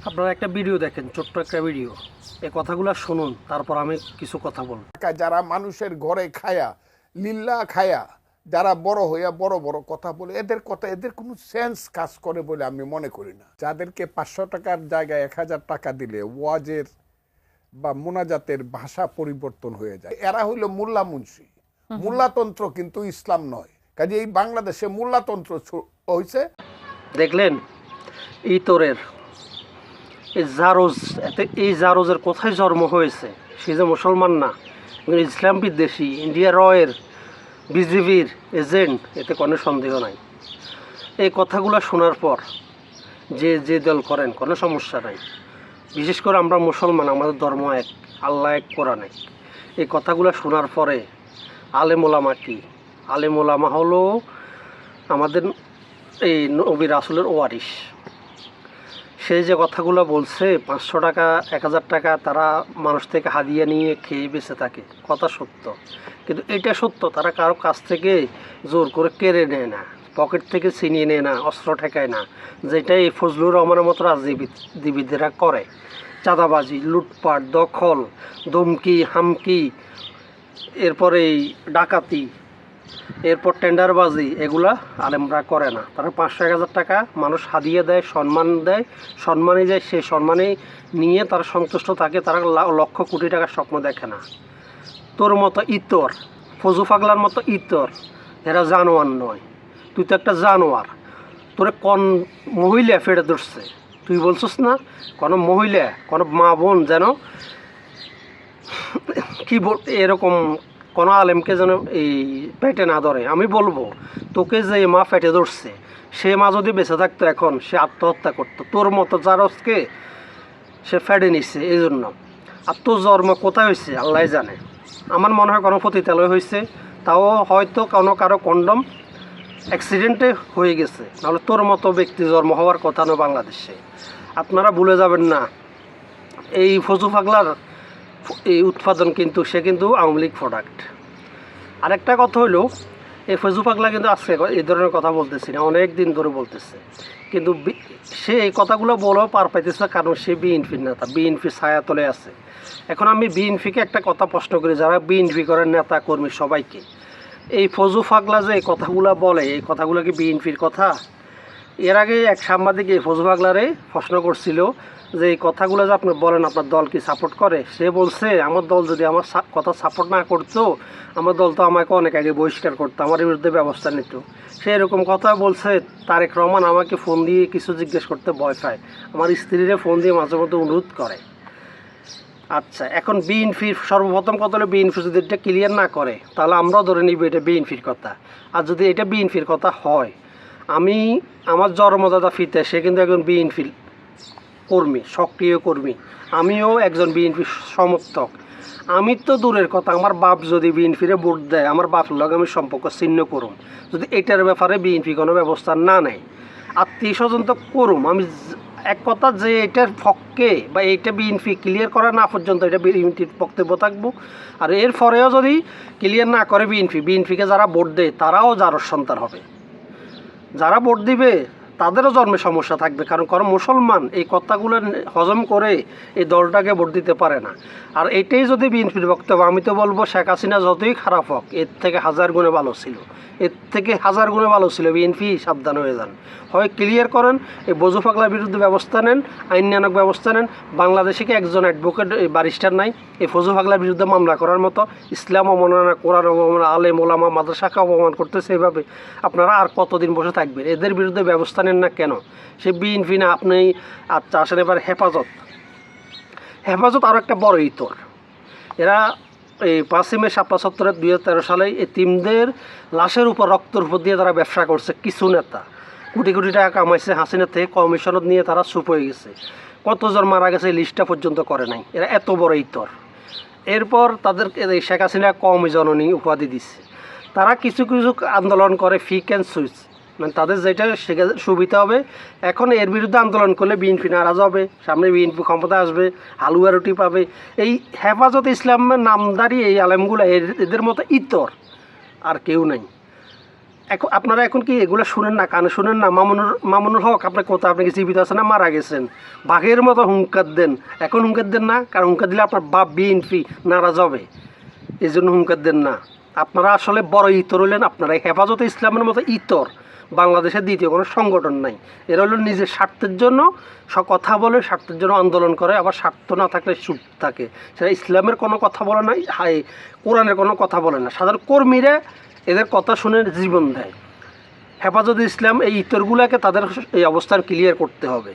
আপনারা একটা ভিডিও দেখেন, ছোট্ট একটা ভিডিও, এই কথাগুলো শুনুন, তারপর আমি কিছু কথা বলব। যারা মানুষের ঘরে খায়া লিল্লা খায়া যারা বড় হইয়া বড় বড় কথা বলে, এদের কথা এদের কোনো সেন্স কাজ করে বলে আমি মনে করি না। যাদেরকে 500 টাকার জায়গায় 1000 টাকা দিলে ওয়াজের বা মোনাজাতের ভাষা পরিবর্তন হয়ে যায়, এরা হইল মোল্লা মুন্সি। মোল্লাতন্ত্র কিন্তু ইসলাম নয়। কাজে এই বাংলাদেশে মোল্লাতন্ত্র হয়েছে। দেখলেন ইতরের এই জারোজের কোথায় জন্ম হয়েছে? সে যে মুসলমান না, ইসলাম বিদ্বেষী, ইন্ডিয়া রয়ের বিজেপির এজেন্ট, এতে কোনো সন্দেহ নাই। এই কথাগুলো শোনার পর যে দল করেন কোনো সমস্যা নাই। বিশেষ করে আমরা মুসলমান, আমাদের ধর্ম এক, আল্লাহ এক, কোরআন এক। এই কথাগুলো শোনার পরে আলেম ওলামা কি? আলেম ওলামা হলো আমাদের এই নবী রাসূলের ওয়ারিস। সে যে কথাগুলো বলছে, 500 টাকা 1000 টাকা তারা মানুষ থেকে হাদিয়া নিয়ে খেয়ে বেঁচে থাকে, কথা সত্য। কিন্তু এটা সত্য, তারা কারো কাছ থেকে জোর করে কেড়ে নেয় না, পকেট থেকে ছিনিয়ে নেয় না, অস্ত্র ঠেকায় না, যেটা এই ফজলুর রহমানের মতো রাজনীতিবিদরা করে। চাঁদাবাজি, লুটপাট, দখল, ধমকি, হামকি, এরপরে ডাকাতি, এরপর টেন্ডারবাজি, এগুলা আলেমরা করে না। তারা 500-1000 টাকা মানুষ হাদিয়া দেয়, সম্মান দেয়, সম্মানে যায়, সেই সম্মানে নিয়ে তারা সন্তুষ্ট থাকে। তারা লক্ষ কোটি টাকার স্বপ্ন দেখে না। তোর মতো ইতর, ফজু পাগলার মতো ইতর, এরা জানোয়ার নয়। তুই তো একটা জানোয়ার। তোরে কোন মহিলা ফেড়ে ধরছে? তুই বলছিস না কোনো মহিলা, কোনো মা বোন যেন কি এরকম কোনো আলেমকে যেন এই পেটে না ধরে। আমি বলবো, তোকে যে মা পেটে ধরছে, সে মা যদি বেঁচে থাকতো এখন, সে আত্মহত্যা করতো। তোর মতো জারজকে সে ফেটে নিচ্ছে এই জন্য। আর তোর জন্ম কোথায় হয়েছে আল্লাহ জানে। আমার মনে হয় কোনো পতিতালয় হয়েছে, তাও হয়তো কোনো কারো কন্ডম অ্যাক্সিডেন্টে হয়ে গেছে, নাহলে তোর মতো ব্যক্তি জন্ম হওয়ার কথা নয় বাংলাদেশে। আপনারা ভুলে যাবেন না, এই ফজু পাগলার এই উৎপাদন কিন্তু সে কিন্তু আওয়ামী লীগ প্রোডাক্ট। আরেকটা কথা হইল, এই ফজু পাগলা কিন্তু আজকে এই ধরনের কথা বলতেছি না, অনেক দিন ধরে বলতেছে। কিন্তু সে এই কথাগুলো বলেও পার পাইতেছে, কারণ সে বিএনপির নেতা, বিএনপির ছায়া তলে আছে। এখন আমি বিএনপিকে একটা কথা প্রশ্ন করি, যারা বিএনপি করেন নেতা কর্মী সবাইকে, এই ফজু পাগলা যে এই কথাগুলো বলে, এই কথাগুলো কি বিএনপির কথা? এর আগে এক সাংবাদিক এই ফজু পাগলারে প্রশ্ন করছিল যে এই কথাগুলো যে আপনি বলেন, আপনার দল কি সাপোর্ট করে? সে বলছে, আমার দল যদি আমার কথা সাপোর্ট না করতো, আমার দল তো আমাকে অনেক আগে বহিষ্কার করতো, আমার বিরুদ্ধে ব্যবস্থা নিত। সে এরকম কথা বলছে। তারেক রহমান আমাকে ফোন দিয়ে কিছু জিজ্ঞেস করতে ভয় পায়, আমার স্ত্রীরে ফোন দিয়ে মাঝে মধ্যে অনুরোধ করে। আচ্ছা, এখন বিএনপির সর্বপ্রথম কথা হলো, বিএনপি যদি এটা ক্লিয়ার না করে, তাহলে আমরাও ধরে নিব এটা বিএনপির কথা। আর যদি এটা বিএনপির কথা হয়, আমি আমার জন্মদাতা ফিতে, সে কিন্তু একজন বিএনপির কর্মী, সক্রিয় কর্মী, আমিও একজন বিএনপির সমর্থক। আমি তো দূরের কথা, আমার বাপ যদি বিএনপিরে ভোট দেয়, আমার বাপের লগে আমি সম্পর্ক ছিন্ন করুম যদি এটার ব্যাপারে বিএনপি কোনো ব্যবস্থা না নেয়। আত্মীয় স্বজন তো করুম, আমি এক কথা যে এটার পক্ষে বা এইটা বিএনপি ক্লিয়ার করা না পর্যন্ত এটা বিএনপির বক্তব্য থাকবো। আর এর পরেও যদি ক্লিয়ার না করে বিএনপিকে যারা ভোট দেয়, তারাও যারও সন্তান হবে। যারা ভোট দিবে তাদেরও জন্মে সমস্যা থাকবে, কারণ মুসলমান এই কথাগুলো হজম করে এই দলটাকে ভোট দিতে পারে না। আর এটাই যদি বিএনপির বক্তব্য, আমি তো বলবো শেখ হাসিনা যতই খারাপ হোক, এর থেকে 1000 গুণে ভালো ছিল, এর থেকে 1000 গুণে ভালো ছিল। বিএনপি সাবধান হয়ে যান, হয় ক্লিয়ার করেন, এই বজু পাগলার বিরুদ্ধে ব্যবস্থা নেন, আইনানুগ ব্যবস্থা নেন। বাংলাদেশে কি একজন অ্যাডভোকেট ব্যারিস্টার নাই এই ফজু পাগলার বিরুদ্ধে মামলা করার মতো? ইসলাম অবমাননা, কোরআন অবমাননা, আলেম ওলামা মাদ্রাসাকে অপমান করতেছে এভাবে, আপনারা আর কতদিন বসে থাকবেন? এদের বিরুদ্ধে ব্যবস্থা নেন না কেন? সে বিএনপি না আপনি। আচ্ছা আসেন এবার হেফাজত আরও একটা বড় ইতর। এরা এই 5ই মে 2013 সালে এতিমদের লাশের উপর রক্তের উপর দিয়ে তারা ব্যবসা করছে। কিছু নেতা কোটি কোটি টাকা কামাইছে, হাসিনা থেকে কমিশনত নিয়ে তারা চুপ হয়ে গেছে। কতজন মারা গেছে এই লিস্টটা পর্যন্ত করে নাই। এরা এত বড় ইতর। এরপর তাদের শেখ হাসিনা কওমি জননী উপাধি দিচ্ছে। তারা কিছু কিছু আন্দোলন করে, ফিক অ্যান্ড সুইচ, মানে তাদের যেটা সুবিধা হবে। এখন এর বিরুদ্ধে আন্দোলন করলে বিএনপি নারাজ হবে, সামনে বিএনপি ক্ষমতা আসবে, হালুয়া রুটি পাবে। এই হেফাজত ইসলামের নামদারি এই আলেমগুলো, এদের মতো ইতর আর কেউ নাই। এখন আপনারা এখন কি এগুলো শুনেন না, কানে শুনেন না? মামুনুর হক আপনার কোথাও, আপনি কি জীবিত আছেন না মারা গেছেন? বাঘের মতো হুঙ্কার দেন, এখন হুঙ্কার দেন না, কারণ হুঙ্কার দিলে আপনার বাপ বিএনপি নারাজ হবে, এই জন্য হুঙ্কার দেন না। আপনারা আসলে বড় ইতর হলেন, আপনারা হেফাজতে ইসলামের মতো ইতর বাংলাদেশের দ্বিতীয় কোনো সংগঠন নাই। এরা হলো নিজের স্বার্থের জন্য সব কথা বলে, স্বার্থের জন্য আন্দোলন করে, আবার স্বার্থ না থাকলে চুপ থাকে। সেটা ইসলামের কোনো কথা বলে না, হাই কোরআনের কোনো কথা বলে না। সাধারণ কর্মীরা এদের কথা শুনে জীবন দেয়। হেফাজতে ইসলাম এই ইতরগুলোকে তাদের এই অবস্থান ক্লিয়ার করতে হবে।